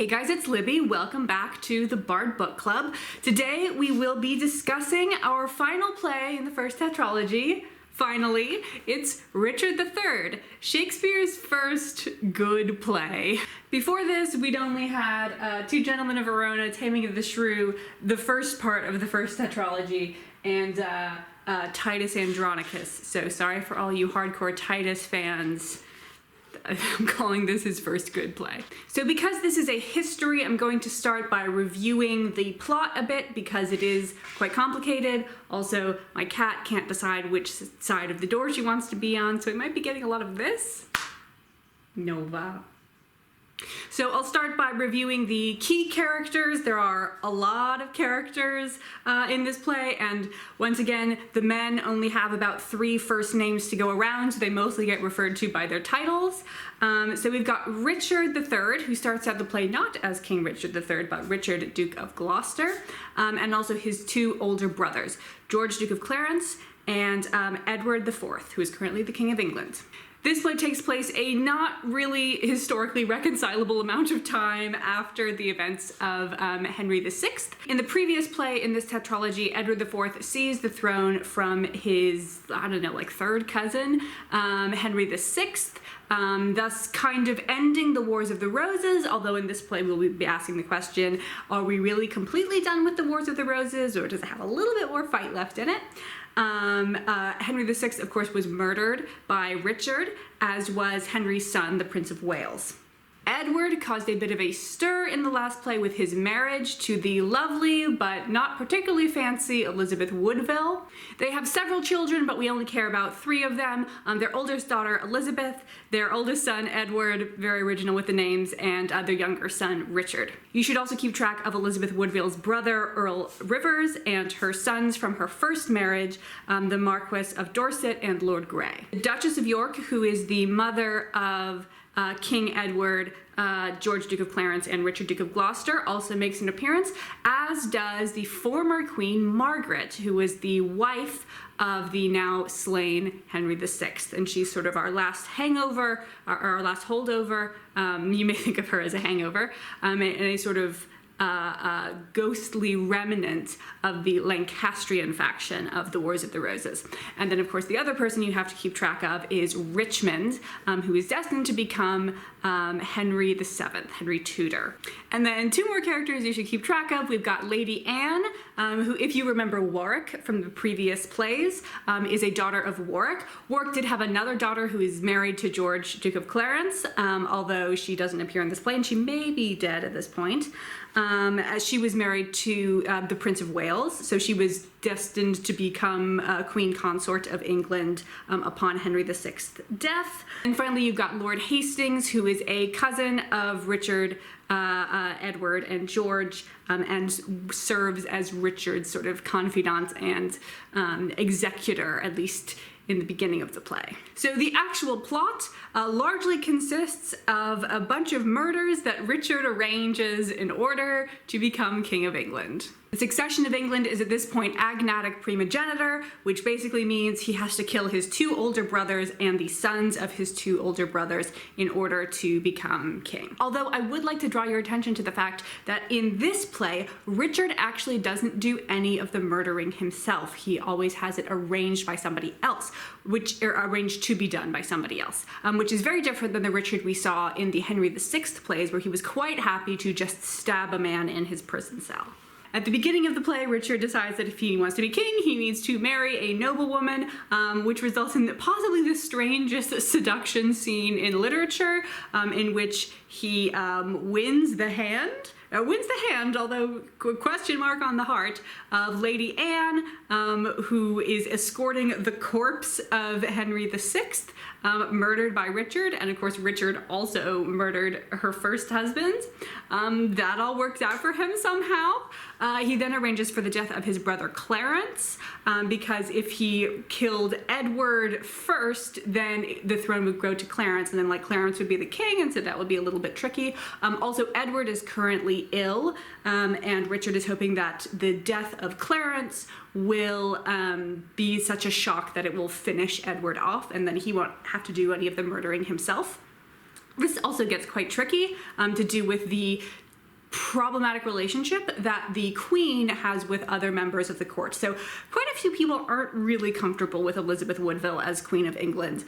Hey guys, it's Libby. Welcome back to the Bard Book Club. Today we will be discussing our final play in the first tetralogy. Finally, it's Richard III, Shakespeare's first good play. Before this, we'd only had Two Gentlemen of Verona, Taming of the Shrew, the first part of the first tetralogy, and Titus Andronicus. So sorry for all you hardcore Titus fans. I'm calling this his first good play. So because this is a history, I'm going to start by reviewing the plot a bit because it is quite complicated. Also, my cat can't decide which side of the door she wants to be on, so it might be getting a lot of this. Nova. So I'll start by reviewing the key characters. There are a lot of characters in this play, and once again, the men only have about 3 first names to go around, so they mostly get referred to by their titles. So we've got Richard III, who starts out the play not as King Richard III, but Richard, Duke of Gloucester, and also his 2 older brothers, George, Duke of Clarence, and Edward IV, who is currently the King of England. This play takes place a not really historically reconcilable amount of time after the events of Henry VI. In the previous play in this tetralogy, Edward IV seized the throne from his, I don't know, like 3rd cousin, Henry VI, thus kind of ending the Wars of the Roses, although in this play we'll be asking the question, are we really completely done with the Wars of the Roses, or does it have a little bit more fight left in it? Henry VI, of course, was murdered by Richard, as was Henry's son, the Prince of Wales. Edward caused a bit of a stir in the last play with his marriage to the lovely but not particularly fancy Elizabeth Woodville. They have several children, but we only care about 3 of them. Their oldest daughter, Elizabeth, their oldest son, Edward, very original with the names, and their younger son, Richard. You should also keep track of Elizabeth Woodville's brother, Earl Rivers, and her sons from her first marriage, the Marquis of Dorset and Lord Grey. The Duchess of York, who is the mother of King Edward, George, Duke of Clarence, and Richard, Duke of Gloucester, also makes an appearance, as does the former Queen Margaret, who was the wife of the now slain Henry VI, and she's sort of our last hangover, our last holdover. You may think of her as a hangover, and a sort of ghostly remnant of the Lancastrian faction of the Wars of the Roses. And then, of course, the other person you have to keep track of is Richmond, who is destined to become Henry VII, Henry Tudor. And then 2 more characters you should keep track of. We've got Lady Anne, who, if you remember Warwick from the previous plays, is a daughter of Warwick. Warwick did have another daughter who is married to George, Duke of Clarence, although she doesn't appear in this play, and she may be dead at this point. As she was married to the Prince of Wales, so she was destined to become Queen Consort of England upon Henry VI's death. And finally, you've got Lord Hastings, who is a cousin of Richard, Edward, and George, and serves as Richard's sort of confidant and executor, at least in the beginning of the play. So the actual plot largely consists of a bunch of murders that Richard arranges in order to become King of England. The succession of England is at this point agnatic primogeniture, which basically means he has to kill his 2 older brothers and the sons of his 2 older brothers in order to become king. Although I would like to draw your attention to the fact that in this play, Richard actually doesn't do any of the murdering himself. He always has it arranged by somebody else, arranged to be done by somebody else, which is very different than the Richard we saw in the Henry VI plays, where he was quite happy to just stab a man in his prison cell. At the beginning of the play, Richard decides that if he wants to be king, he needs to marry a noblewoman, which results in possibly the strangest seduction scene in literature, in which he wins the hand, although question mark on the heart, of Lady Anne, who is escorting the corpse of Henry VI, murdered by Richard, and of course Richard also murdered her first husband. That all works out for him somehow. He then arranges for the death of his brother Clarence, because if he killed Edward first, then the throne would go to Clarence, and then Clarence would be the king, and so that would be a little bit tricky. Also, Edward is currently ill, and Richard is hoping that the death of Clarence will be such a shock that it will finish Edward off, and then he won't have to do any of the murdering himself. This also gets quite tricky to do with the problematic relationship that the queen has with other members of the court. So quite a few people aren't really comfortable with Elizabeth Woodville as Queen of England.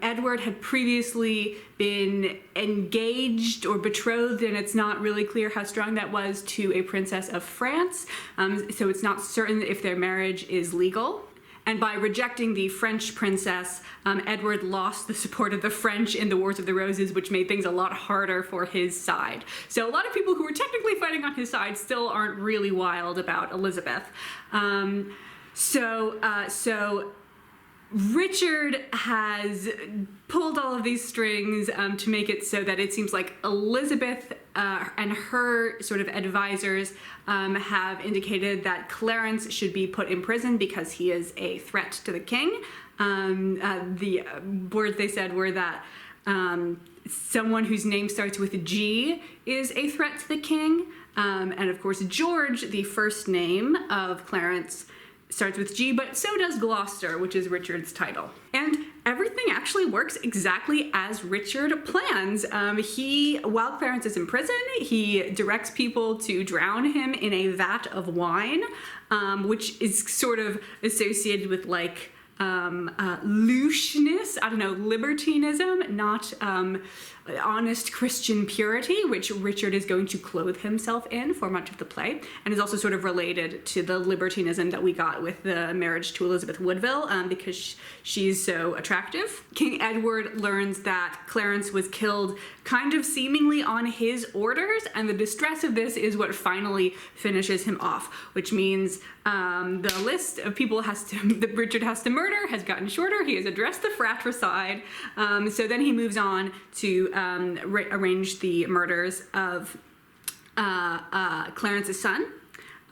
Edward had previously been engaged or betrothed, and it's not really clear how strong that was, to a princess of France. So it's not certain if their marriage is legal. And by rejecting the French princess, Edward lost the support of the French in the Wars of the Roses, which made things a lot harder for his side. So a lot of people who were technically fighting on his side still aren't really wild about Elizabeth. So Richard has pulled all of these strings to make it so that it seems like Elizabeth and her sort of advisors have indicated that Clarence should be put in prison because he is a threat to the king. The words they said were that someone whose name starts with G is a threat to the king. And of course, George, the first name of Clarence, starts with G, but so does Gloucester, which is Richard's title. And everything actually works exactly as Richard plans. While Clarence is in prison, he directs people to drown him in a vat of wine, which is sort of associated with like looshness, I don't know, libertinism, not honest Christian purity, which Richard is going to clothe himself in for much of the play, and is also sort of related to the libertinism that we got with the marriage to Elizabeth Woodville, because she's so attractive. King Edward learns that Clarence was killed kind of seemingly on his orders, and the distress of this is what finally finishes him off, which means the list of people that Richard has to murder has gotten shorter. He has addressed the fratricide, so then he moves on to arrange the murders of Clarence's son,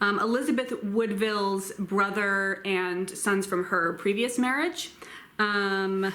Elizabeth Woodville's brother, and sons from her previous marriage. Am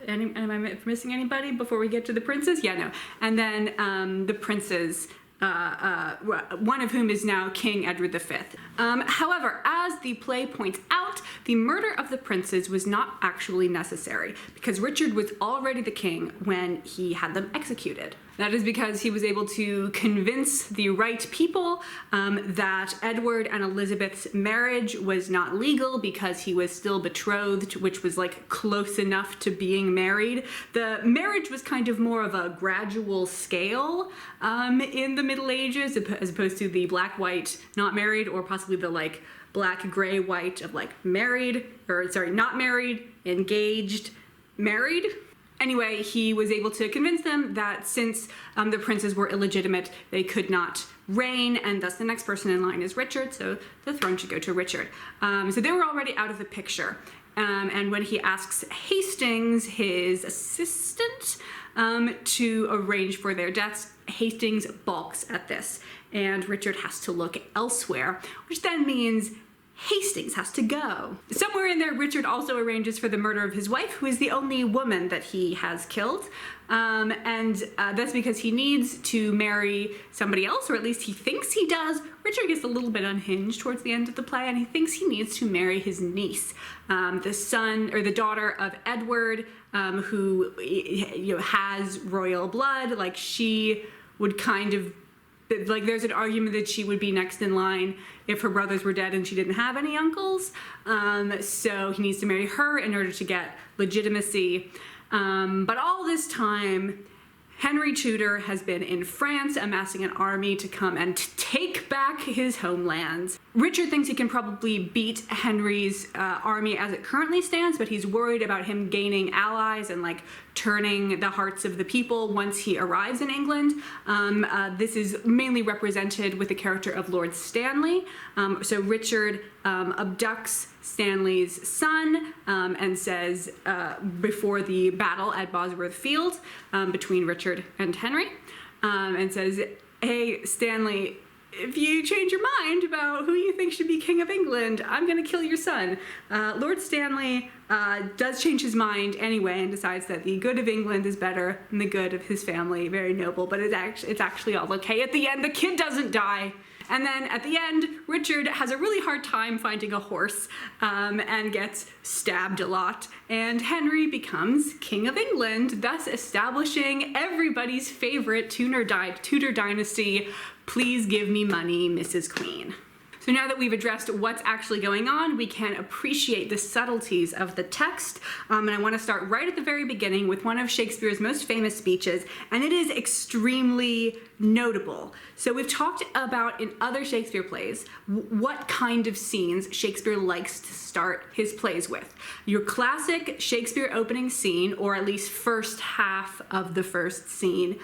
I missing anybody before we get to the princes? Yeah, no. And then the princes, one of whom is now King Edward V. However, as the play points out, the murder of the princes was not actually necessary because Richard was already the king when he had them executed. That is because he was able to convince the right people that Edward and Elizabeth's marriage was not legal because he was still betrothed, which was like close enough to being married. The marriage was kind of more of a gradual scale in the Middle Ages, as opposed to the black, white, not married, or possibly the like black, gray, white of like married, or sorry, not married, engaged, married. Anyway, he was able to convince them that since the princes were illegitimate, they could not reign, and thus the next person in line is Richard, so the throne should go to Richard. So they were already out of the picture. And when he asks Hastings, his assistant, to arrange for their deaths, Hastings balks at this, and Richard has to look elsewhere, which then means Hastings has to go. Somewhere in there, Richard also arranges for the murder of his wife, who is the only woman that he has killed. And that's because he needs to marry somebody else, or at least he thinks he does. Richard gets a little bit unhinged towards the end of the play, and he thinks he needs to marry his niece, the son or the daughter of Edward, who has royal blood. Like, she would kind of, like, there's an argument that she would be next in line if her brothers were dead and she didn't have any uncles. So he needs to marry her in order to get legitimacy. But all this time, Henry Tudor has been in France amassing an army to come and take back his homeland. Richard thinks he can probably beat Henry's army as it currently stands, but he's worried about him gaining allies and like turning the hearts of the people once he arrives in England. This is mainly represented with the character of Lord Stanley. So Richard abducts Stanley's son and says before the battle at Bosworth Field between Richard and Henry, and says, "Hey, Stanley, if you change your mind about who you think should be King of England, I'm gonna kill your son." Lord Stanley does change his mind anyway and decides that the good of England is better than the good of his family. Very noble, but it's actually all okay. At the end, the kid doesn't die. And then at the end, Richard has a really hard time finding a horse and gets stabbed a lot. And Henry becomes King of England, thus establishing everybody's favorite Tudor dynasty. Please give me money, Mrs. Queen. So now that we've addressed what's actually going on, we can appreciate the subtleties of the text. And I want to start right at the very beginning with one of Shakespeare's most famous speeches, and it is extremely notable. So we've talked about in other Shakespeare plays what kind of scenes Shakespeare likes to start his plays with. Your classic Shakespeare opening scene, or at least first half of the first scene,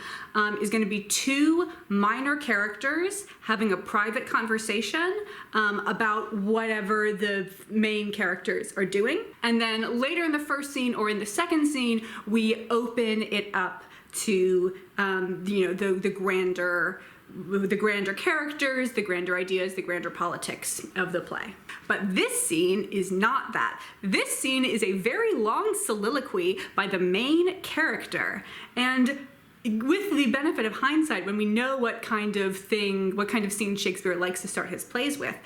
is going to be two minor characters having a private conversation about whatever the main characters are doing. And then later in the first scene or in the second scene, we open it up to the grander characters, the grander ideas, the grander politics of the play. But this scene is not that. This scene is a very long soliloquy by the main character. And with the benefit of hindsight, when we know what kind of scene Shakespeare likes to start his plays with,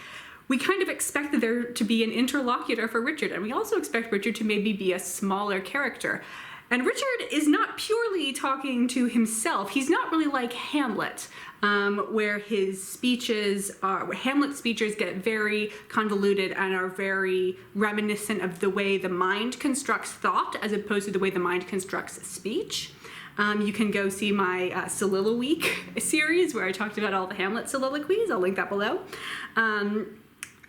we kind of expect there to be an interlocutor for Richard, and we also expect Richard to maybe be a smaller character. And Richard is not purely talking to himself. He's not really like Hamlet, where Hamlet's speeches get very convoluted and are very reminiscent of the way the mind constructs thought as opposed to the way the mind constructs speech. You can go see my Soliloquy series where I talked about all the Hamlet soliloquies. I'll link that below.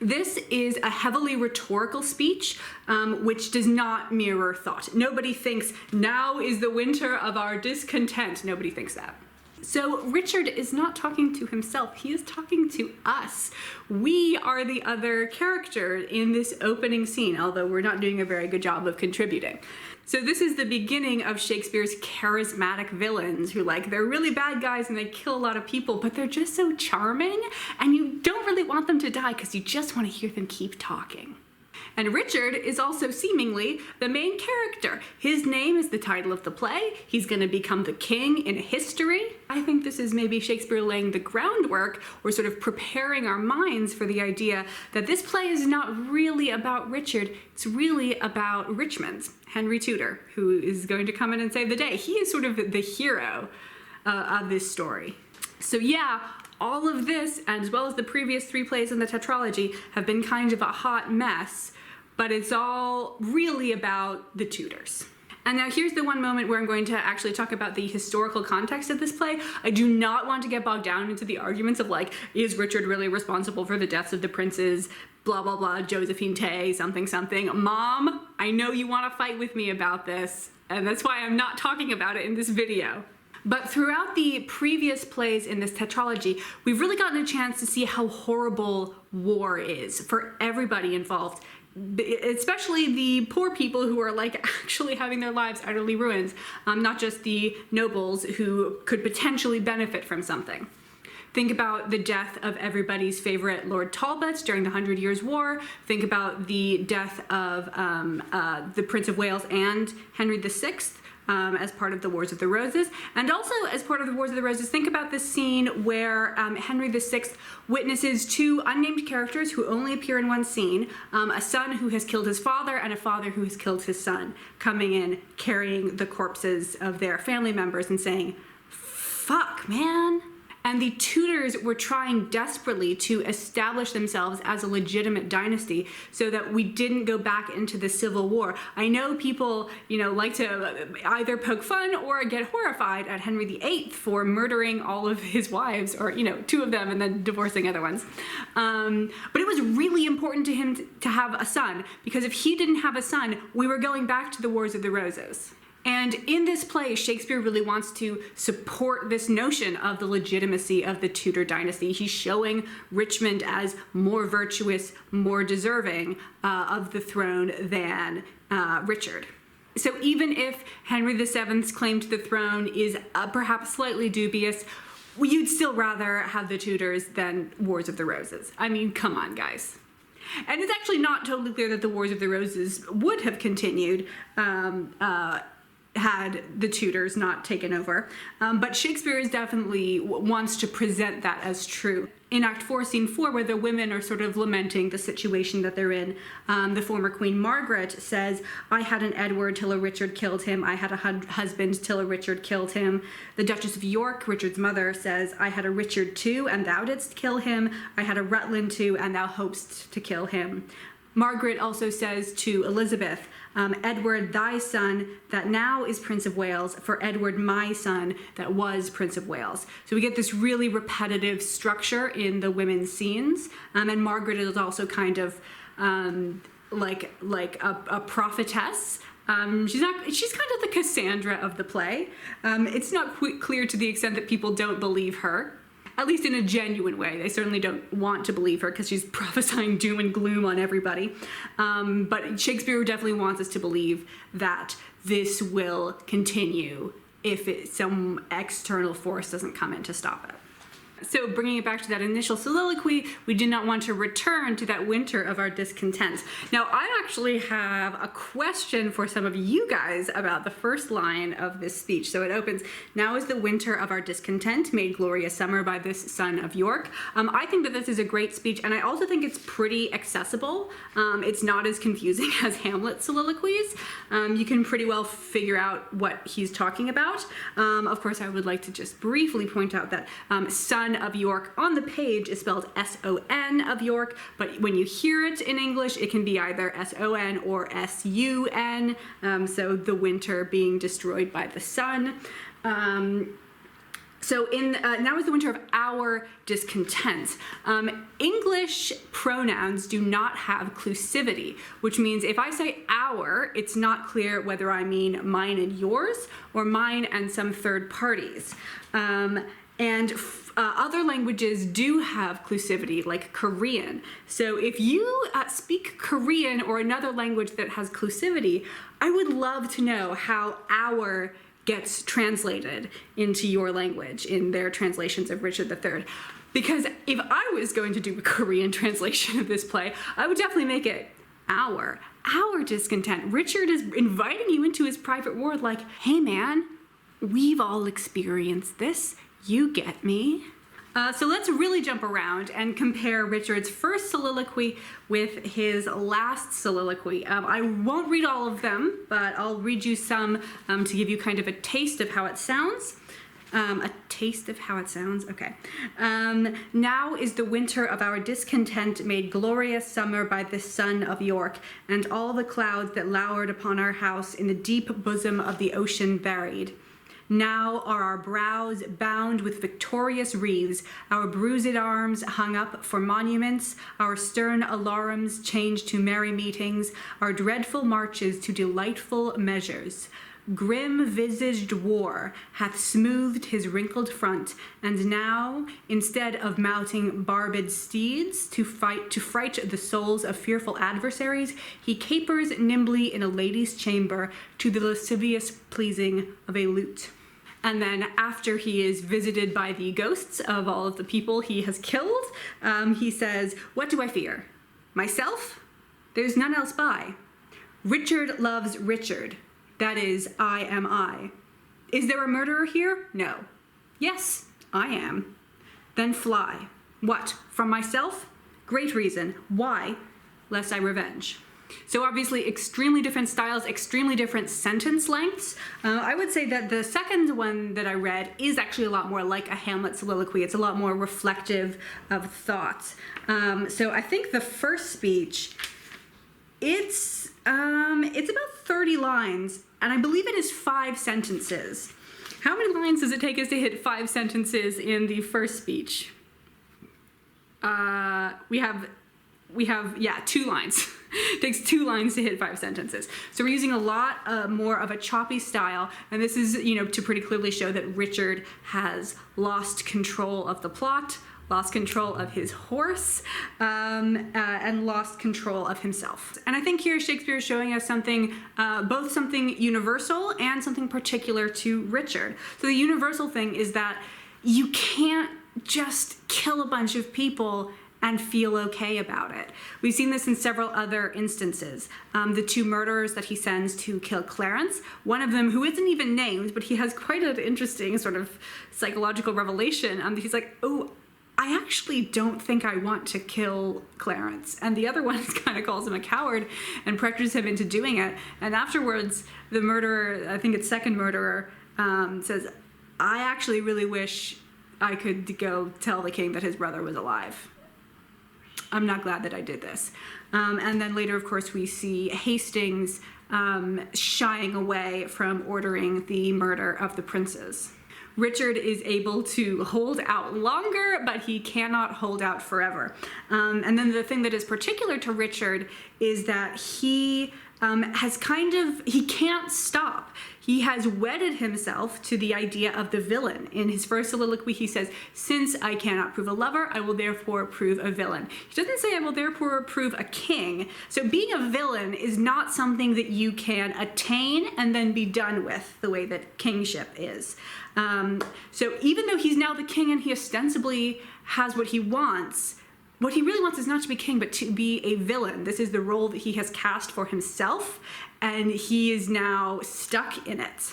This is a heavily rhetorical speech, which does not mirror thought. Nobody thinks, now is the winter of our discontent. Nobody thinks that. So Richard is not talking to himself, he is talking to us. We are the other character in this opening scene, although we're not doing a very good job of contributing. So this is the beginning of Shakespeare's charismatic villains who, they're really bad guys and they kill a lot of people, but they're just so charming and you don't really want them to die because you just want to hear them keep talking. And Richard is also seemingly the main character. His name is the title of the play. He's going to become the king in history. I think this is maybe Shakespeare laying the groundwork or sort of preparing our minds for the idea that this play is not really about Richard. It's really about Richmond, Henry Tudor, who is going to come in and save the day. He is sort of the hero of this story. So yeah, all of this, as well as the previous three plays in the tetralogy, have been kind of a hot mess, but it's all really about the Tudors. And now here's the one moment where I'm going to actually talk about the historical context of this play. I do not want to get bogged down into the arguments of is Richard really responsible for the deaths of the princes, blah, blah, blah, Josephine Tay, something, something. Mom, I know you want to fight with me about this, and that's why I'm not talking about it in this video. But throughout the previous plays in this tetralogy, we've really gotten a chance to see how horrible war is for everybody involved, especially the poor people who are actually having their lives utterly ruined, not just the nobles who could potentially benefit from something. Think about the death of everybody's favorite Lord Talbot during the 100 Years' War. Think about the death of the Prince of Wales and Henry VI. As part of the Wars of the Roses. And also as part of the Wars of the Roses, think about this scene where Henry VI witnesses two unnamed characters who only appear in one scene, a son who has killed his father and a father who has killed his son, coming in carrying the corpses of their family members and saying, "Fuck, man." And the Tudors were trying desperately to establish themselves as a legitimate dynasty so that we didn't go back into the Civil War. I know people, like to either poke fun or get horrified at Henry VIII for murdering all of his wives, or, two of them and then divorcing other ones. But it was really important to him to have a son, because if he didn't have a son, we were going back to the Wars of the Roses. And in this play, Shakespeare really wants to support this notion of the legitimacy of the Tudor dynasty. He's showing Richmond as more virtuous, more deserving of the throne than Richard. So even if Henry VII's claim to the throne is perhaps slightly dubious, you'd still rather have the Tudors than Wars of the Roses. I mean, come on, guys. And it's actually not totally clear that the Wars of the Roses would have continued had the Tudors not taken over. But Shakespeare is definitely wants to present that as true. In Act 4, Scene 4, where the women are sort of lamenting the situation that they're in, the former Queen Margaret says, I had an Edward till a Richard killed him. I had a husband till a Richard killed him. The Duchess of York, Richard's mother, says, I had a Richard too, and thou didst kill him. I had a Rutland too, and thou hopest to kill him. Margaret also says to Elizabeth, Edward, thy son, that now is Prince of Wales, for Edward, my son, that was Prince of Wales. So we get this really repetitive structure in the women's scenes. And Margaret is also kind of like a prophetess. She's kind of the Cassandra of the play. It's not clear to the extent that people don't believe her. At least in a genuine way. They certainly don't want to believe her because she's prophesying doom and gloom on everybody. But Shakespeare definitely wants us to believe that this will continue if some external force doesn't come in to stop it. So bringing it back to that initial soliloquy, we do not want to return to that winter of our discontent. Now, I actually have a question for some of you guys about the first line of this speech. So it opens, now is the winter of our discontent made glorious summer by this son of York. I think that this is a great speech, and I also think it's pretty accessible. It's not as confusing as Hamlet's soliloquies. You can pretty well figure out what he's talking about. Of course, I would like to just briefly point out that son of York on the page is spelled S-O-N of York, but when you hear it in English, it can be either S-O-N or S-U-N, so the winter being destroyed by the sun. So now is the winter of our discontent. English pronouns do not have clusivity, which means if I say our, it's not clear whether I mean mine and yours or mine and some third parties. Other languages do have clusivity, like Korean. So if you speak Korean or another language that has clusivity, I would love to know how our gets translated into your language in their translations of Richard III. Because if I was going to do a Korean translation of this play, I would definitely make it our discontent. Richard is inviting you into his private ward like, hey man, we've all experienced this. You get me. So let's really jump around and compare Richard's first soliloquy with his last soliloquy. I won't read all of them, but I'll read you some to give you kind of a taste of how it sounds. A taste of how it sounds? Okay. Now is the winter of our discontent made glorious summer by the son of York, and all the clouds that lowered upon our house in the deep bosom of the ocean buried. Now are our brows bound with victorious wreaths, our bruised arms hung up for monuments, our stern alarums changed to merry meetings, our dreadful marches to delightful measures. Grim-visaged war hath smoothed his wrinkled front, and now, instead of mounting barbed steeds to fright the souls of fearful adversaries, he capers nimbly in a lady's chamber to the lascivious pleasing of a lute. And then after he is visited by the ghosts of all of the people he has killed, he says, what do I fear? Myself? There's none else by. Richard loves Richard. That is, I am I. Is there a murderer here? No. Yes, I am. Then fly. What? From myself? Great reason. Why? Lest I revenge. So obviously extremely different styles, extremely different sentence lengths. I would say that the second one that I read is actually a lot more like a Hamlet soliloquy. It's a lot more reflective of thoughts. So I think the first speech, it's about 30 lines, and I believe it is 5 sentences. How many lines does it take us to hit 5 sentences in the first speech? We have 2 lines. It takes 2 lines to hit 5 sentences. So we're using a lot more of a choppy style, and this is, to pretty clearly show that Richard has lost control of the plot, lost control of his horse, and lost control of himself. And I think here Shakespeare is showing us something, both something universal and something particular to Richard. So the universal thing is that you can't just kill a bunch of people and feel okay about it. We've seen this in several other instances. The two murderers that he sends to kill Clarence, one of them who isn't even named, but he has quite an interesting sort of psychological revelation. He's like, oh, I actually don't think I want to kill Clarence. And the other one kind of calls him a coward and pressures him into doing it. And afterwards, the murderer, I think it's second murderer, says, I actually really wish I could go tell the king that his brother was alive. I'm not glad that I did this. And then later, of course, we see Hastings shying away from ordering the murder of the princes. Richard is able to hold out longer, but he cannot hold out forever. And then the thing that is particular to Richard is that he he can't stop. He has wedded himself to the idea of the villain. In his first soliloquy, he says, since I cannot prove a lover, I will therefore prove a villain. He doesn't say I will therefore prove a king. So being a villain is not something that you can attain and then be done with the way that kingship is. So even though he's now the king and he ostensibly has what he wants, what he really wants is not to be king, but to be a villain. This is the role that he has cast for himself, and he is now stuck in it.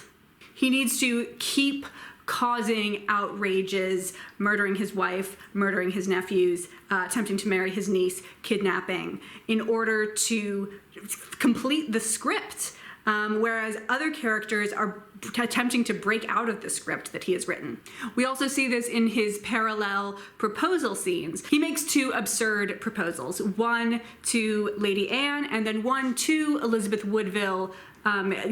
He needs to keep causing outrages, murdering his wife, murdering his nephews, attempting to marry his niece, kidnapping, in order to complete the script. Whereas other characters are attempting to break out of the script that he has written. We also see this in his parallel proposal scenes. He makes two absurd proposals, one to Lady Anne and then one to Elizabeth Woodville,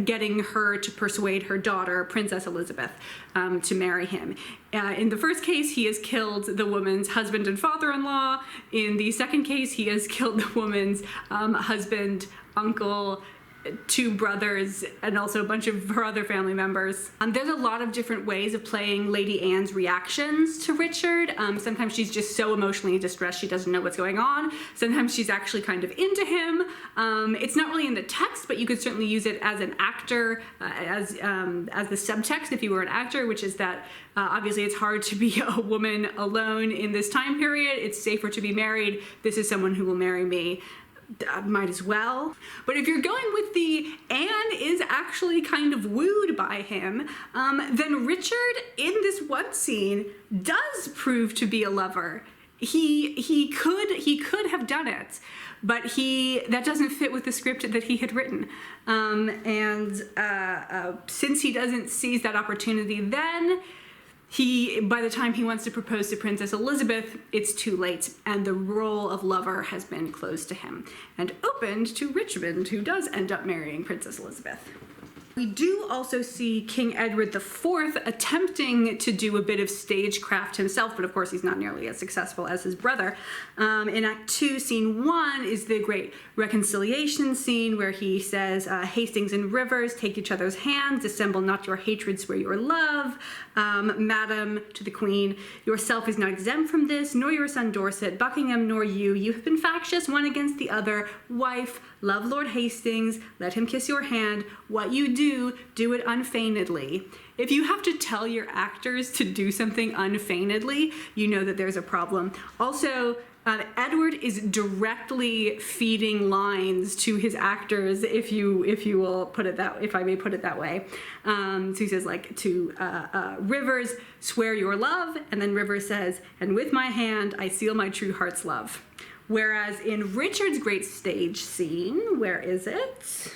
getting her to persuade her daughter, Princess Elizabeth, to marry him. In the first case, he has killed the woman's husband and father-in-law. In the second case, he has killed the woman's husband, uncle, two brothers, and also a bunch of her other family members. There's a lot of different ways of playing Lady Anne's reactions to Richard. Sometimes she's just so emotionally distressed she doesn't know what's going on. Sometimes she's actually kind of into him. It's not really in the text, but you could certainly use it as an actor, as the subtext if you were an actor, which is that obviously it's hard to be a woman alone in this time period. It's safer to be married. This is someone who will marry me. Might as well. But if you're going with the Anne is actually kind of wooed by him, then Richard in this one scene does prove to be a lover. He could have done it, but that doesn't fit with the script that he had written. Since he doesn't seize that opportunity, then by the time he wants to propose to Princess Elizabeth, it's too late, and the role of lover has been closed to him and opened to Richmond, who does end up marrying Princess Elizabeth. We do also see King Edward IV attempting to do a bit of stagecraft himself, but of course he's not nearly as successful as his brother. In Act 2, Scene 1 is the great reconciliation scene where he says, Hastings and Rivers, take each other's hands, dissemble not your hatred, swear your love. Madam, to the Queen, yourself is not exempt from this, nor your son Dorset, Buckingham, nor you. You have been factious, one against the other. Wife, love Lord Hastings, let him kiss your hand. What you do, do it unfeignedly. If you have to tell your actors to do something unfeignedly, you know that there's a problem. Also, Edward is directly feeding lines to his actors, if I may put it that way. So he says, like, to Rivers, swear your love, and then Rivers says, and with my hand I seal my true heart's love. Whereas in Richard's great stage scene, where is it?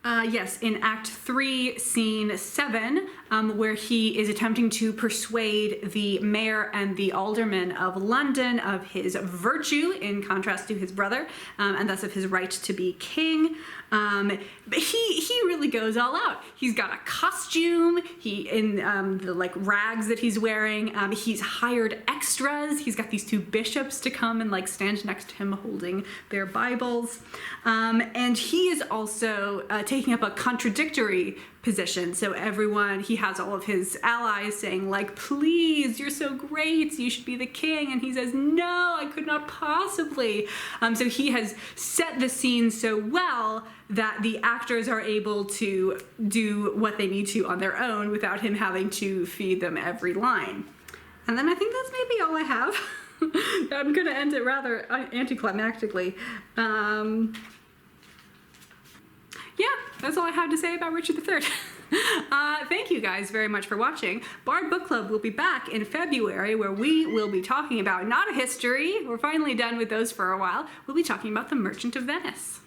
Yes, in Act 3, Scene 7, where he is attempting to persuade the mayor and the aldermen of London of his virtue in contrast to his brother, and thus of his right to be king. But he really goes all out. He's got a costume, in the like rags that he's wearing. He's hired extras. He's got these two bishops to come and like stand next to him holding their Bibles. And he is also taking up a contradictory position. So he has all of his allies saying like, please, you're so great, you should be the king. And he says, no, I could not possibly. So he has set the scene so well that the actors are able to do what they need to on their own without him having to feed them every line. And then I think that's maybe all I have. I'm going to end it rather anticlimactically. Yeah, that's all I have to say about Richard III. Thank you guys very much for watching. Bard Book Club will be back in February, where we will be talking about not a history. We're finally done with those for a while. We'll be talking about The Merchant of Venice.